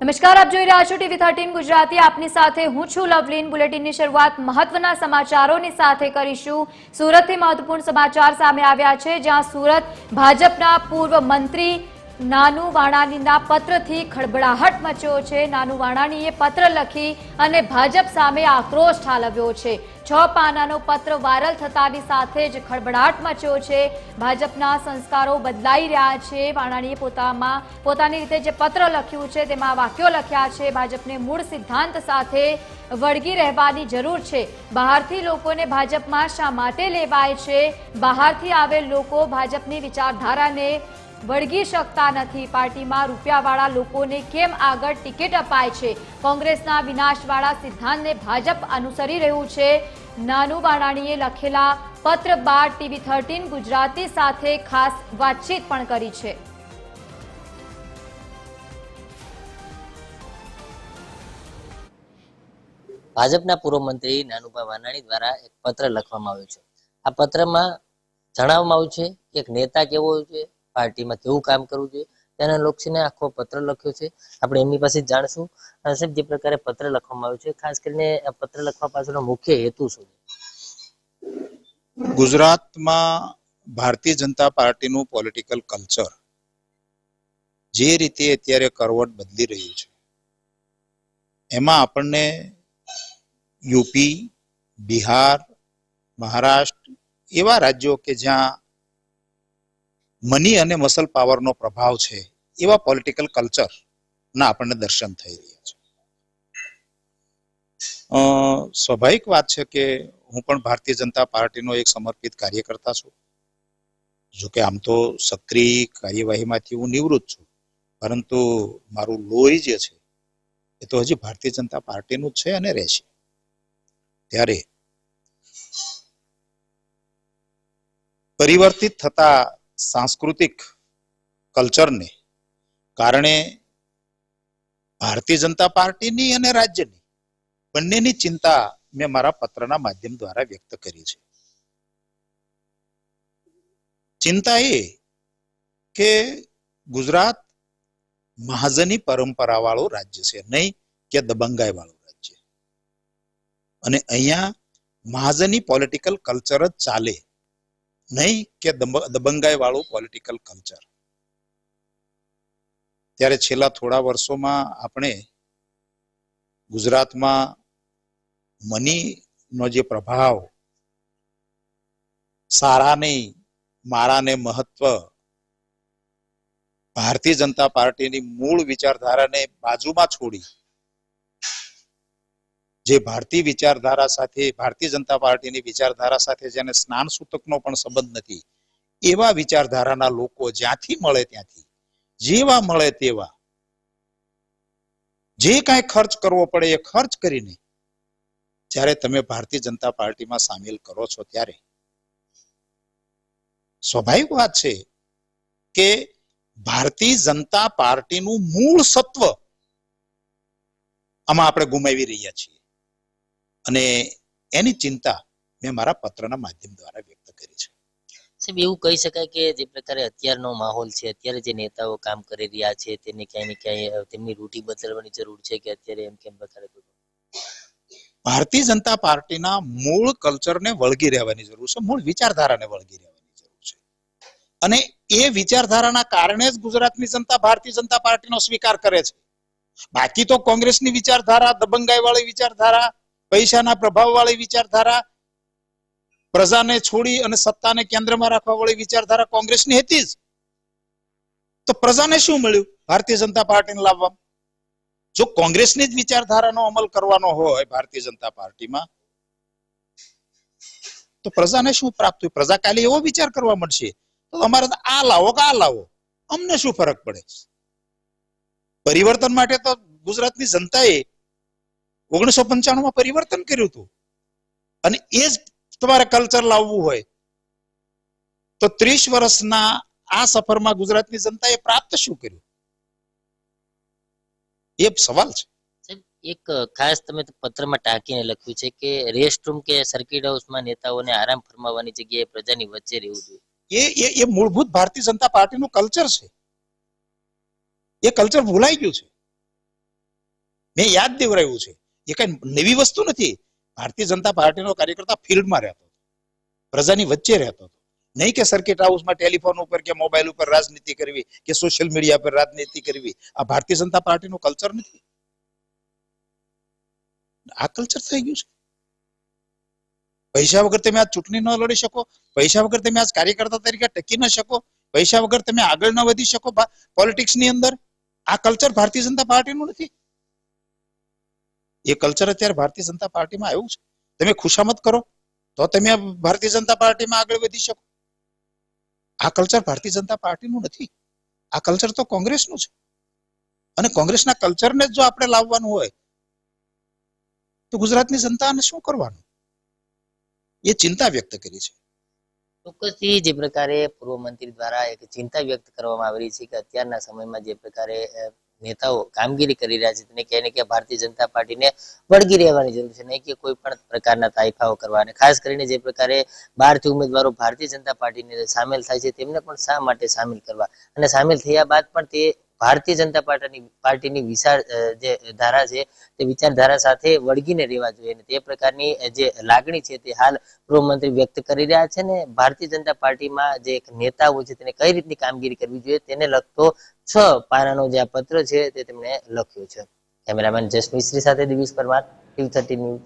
નમસ્કાર, આપ જોઈ રહ્યા છો ટીવી 13 ગુજરાતી। આપની સાથે હું છું લવલીન। બુલેટિનની શરૂઆત મહત્વના સમાચારોની સાથે કરીશું। સુરતથી મહત્વપૂર્ણ સમાચાર સામે આવ્યા છે, જ્યાં સુરત ભાજપના પૂર્વ મંત્રી નાનુ વાણાણીના પત્રથી ખળબળાહટ મચ્યો છે। નાનુ વાણાણીએ પત્ર લખી અને ભાજપ સામે આક્રોશ ઠાલવ્યો છે। 6 પાનાનો પત્ર વાયરલ થતાની સાથે જ ખળબળાટ મચ્યો છે। ભાજપના સંસ્કારો બદલાઈ રહ્યા છે। વાણાણીએ પોતાની રીતે જે પત્ર લખ્યું છે તેમાં વાક્યો લખ્યા છે, ભાજપને મૂળ સિદ્ધાંત સાથે વળગી રહેવાની જરૂર છે। બહારથી લોકોને ભાજપમાં શા માટે લેવાય છે? બહારથી આવેલ લોકો ભાજપની વિચારધારાને વળગી શકતા નથી। પાર્ટીમાં રૂપિયાવાળા લોકોને કેમ આગળ ટિકિટ અપાય છે? કોંગ્રેસના વિનાશવાળા સિદ્ધાંતને ભાજપ અનુસરી રહ્યું છે। નાનુ વાણાણીએ લખેલા પત્ર બાદ ટીવી 13 ગુજરાતી સાથે ખાસ વાતચીત પણ કરી છે। ભાજપના પૂર્વ મંત્રી નાનુભાઈ વાનાણી દ્વારા એક પત્ર લખવામાં આવ્યો છે। આ પત્રમાં જણાવવામાં આવ્યું છે કે એક નેતા કેવો છે, પાર્ટીમાં કેવું કામ કરવું જોઈએ, તેના લક્ષીને આખો પત્ર લખ્યો છે। આપણે એમની પાસે જાણશું સાહેબ જે પ્રકારે પત્ર લખવામાં આવ્યું છે, ખાસ કરીને આ પત્ર લખવા પાછળનો મુખ્ય હેતુ શું છે? ગુજરાતમાં ભારતીય જનતા પાર્ટીનું પોલિટિકલ કલ્ચર જે રીતે અત્યારે કરવટ બદલી રહ્યું છે, એમાં આપણને યુપી, બિહાર, મહારાષ્ટ્ર એવા રાજ્યો કે જ્યાં મની અને મસલ પાવરનો પ્રભાવ છે, એવા પોલિટિકલ કલ્ચરના આપણને દર્શન થઈ રહ્યા છે। સ્વાભાવિક વાત છે કે હું પણ ભારતીય જનતા પાર્ટીનો એક સમર્પિત કાર્યકર્તા છું। જો કે આમ તો સક્રિય કાર્યવાહીમાંથી હું નિવૃત્ત છું, પરંતુ મારું લોહી જે છે એ તો હજી ભારતીય જનતા પાર્ટીનું જ છે અને રહેશે। ત્યારે પરિવર્તિત થતા સાંસ્કૃતિક કલ્ચરને કારણે ભારતીય જનતા પાર્ટીની અને રાજ્યની બંનેની ચિંતા મેં મારા પત્રના માધ્યમ દ્વારા વ્યક્ત કરી છે। ચિંતા એ કે ગુજરાત મહાજની પરંપરા વાળું રાજ્ય છે, નહીં કે દબંગાઈ વાળું રાજ્ય। અને અહીંયા મહાજની પોલિટિકલ કલ્ચર જ ચાલે, નહીં કે દબંગાઈ વાળું પોલિટિકલ કલ્ચર। ત્યારે છેલ્લા થોડા વર્ષોમાં આપણે ગુજરાતમાં મનીનો જે પ્રભાવ, સારાને મારાને મહત્વ, ભારતીય જનતા પાર્ટીની મૂળ વિચારધારાને બાજુમાં છોડી જે ભારતીય વિચારધારા સાથે, ભારતીય જનતા પાર્ટીની વિચારધારા સાથે જેને સ્નાન સૂતકનો પણ સંબંધ નથી, એવા વિચારધારાના લોકો જ્યાંથી મળે ત્યાંથી, જેવા મળે તેવા, જે કાંઈ ખર્ચ કરવો પડે એ ખર્ચ કરીને જ્યારે તમે ભારતીય જનતા પાર્ટીમાં સામેલ કરો છો, ત્યારે સ્વાભાવિક વાત છે કે ભારતીય જનતા પાર્ટીનું મૂળ સત્વ આમાં આપણે ગુમાવી રહ્યા છીએ। અને એની ચિંતા મેં મારા પત્રના માધ્યમ દ્વારા વ્યક્ત કરી છે। સાહેબ એવું કહી શકાય કે જે પ્રકારે અત્યારનો માહોલ છે, અત્યારે જે નેતાઓ કામ કરી રહ્યા છે, તેને ક્યાંય ને ક્યાંય તેમની રૂઢિ બદલવાની જરૂર છે કે અત્યારે એમ કેમ પ્રકારે ભારતીય જનતા પાર્ટીના મૂળ કલ્ચરને વળગી રહેવાની જરૂર છે, મૂળ વિચારધારાને વળગી રહેવાની જરૂર છે। અને એ વિચારધારાના કારણે જ ગુજરાતની જનતા ભારતીય જનતા પાર્ટીનો સ્વીકાર કરે છે। બાકી તો કોંગ્રેસની વિચારધારા, દબંગાઈ વાળી વિચારધારા, પૈસાના પ્રભાવ વાળી વિચારધારા, પ્રજાને છોડી અને સત્તાને કેન્દ્રમાં રાખવા વાળી વિચારધારા કોંગ્રેસની હતી જ। તો પ્રજાને શું મળ્યું ભારતીય જનતા પાર્ટીને લાવવા? જો કોંગ્રેસની જ વિચારધારાનો અમલ કરવાનો હોય ભારતીય જનતા પાર્ટીમાં, તો પ્રજાને શું પ્રાપ્ત હોય? પ્રજા કાલે એવો વિચાર કરવા મળશે, તો અમારે આ લાવો કે આ લાવો, અમને શું ફરક પડે? પરિવર્તન માટે તો ગુજરાતની જનતાએ 1995 પરિવર્તન કર્યું હતું, અને એ જ તમારે કલ્ચર લાવવું હોય તો 30 વર્ષના આ સફરમાં ગુજરાતની જનતાએ પ્રાપ્ત શું કર્યું? એ સવાલ છે। એક ખાસ તમે પત્રમાં ટાંકીને લખ્યું છે કે રેસ્ટરૂમ કે સર્કિટ હાઉસમાં નેતાઓને આરામ ફરમાવવાની જગ્યાએ પ્રજાની વચ્ચે રહેવું જોઈએ। એ મૂળભૂત ભારતીય જનતા પાર્ટીનું કલ્ચર છે। એ કલ્ચર ભૂલાઈ ગયું છે। મેં યાદ દેવરાયું છે, એ કઈ નવી વસ્તુ નથી. ભારતીય જનતા પાર્ટીનો કાર્યકર્તા ફિલ્ડમાં રહેતો હતો, પ્રજાની વચ્ચે રહેતો હતો. નહીં કે સર્કિટ હાઉસમાં ટેલિફોન ઉપર કે મોબાઈલ ઉપર રાજનીતિ કરવી કે સોશિયલ મીડિયા પર રાજનીતિ કરવી. આ ભારતીય જનતા પાર્ટીનું કલ્ચર નથી. આ કલ્ચર થઈ ગયું છે. પૈસા વગર તમે આજ ચૂંટણી ન લડી શકો, પૈસા વગર તમે આજ કાર્યકર્તા તરીકે ટકી ન શકો, પૈસા વગર તમે આગળ ન વધી શકો પોલિટિક્સ ની અંદર. આ કલ્ચર ભારતીય જનતા પાર્ટીનું નથી. એ કલ્ચર અત્યારે ભારતીય જનતા પાર્ટીમાં આવ્યું છે. તમે ખુશામત કરો તો તમે ભારતીય જનતા પાર્ટીમાં આગળ વધી શકો. આ કલ્ચર ભારતીય જનતા પાર્ટીનું નથી. આ કલ્ચર તો કોંગ્રેસનું છે. અને કોંગ્રેસના કલ્ચરને જો આપણે લાવવાનું હોય તો ગુજરાતની જનતાને શું કરવાનું, એ ચિંતા વ્યક્ત કરી છે. ચોક્કસથી જે પ્રકારે પૂર્વ મંત્રી દ્વારા એક ચિંતા વ્યક્ત કરવામાં આવી રહી છે કે અત્યારના સમયમાં જે પ્રકારે નેતાઓ કામગીરી કરી રહ્યા છે તેને ક્યાંય ને ક્યાંય ભારતીય જનતા પાર્ટીને વળગી રહેવાની જરૂર છે, નહીં કે કોઈ પણ પ્રકારના તાઇફાઓ કરવા. અને ખાસ કરીને જે પ્રકારે બહારથી ઉમેદવારો ભારતીય જનતા પાર્ટીને સામેલ થાય છે તેમને પણ શા માટે સામેલ કરવા, અને સામેલ થયા બાદ પણ તે ભારતીય જનતા પાર્ટીની વિચાર જે ધારા છે તે વિચારધારા સાથે વળગીને રહેવા જોઈએ. અને તે પ્રકારની જે લાગણી છે તે હાલ ગૃહમંત્રી વ્યક્ત કરી રહ્યા છે. ને ભારતીય જનતા પાર્ટીમાં જે એક નેતાઓ છે તેને કઈ રીતની કામગીરી કરવી જોઈએ તેને લગતો 6 પાનાનો જે આ પત્ર છે તે તેમણે લખ્યો છે. કેમેરામેન જસ મિસ્ત્રી સાથે દિવ્યેશ પરમાર, TV13 ન્યૂઝ.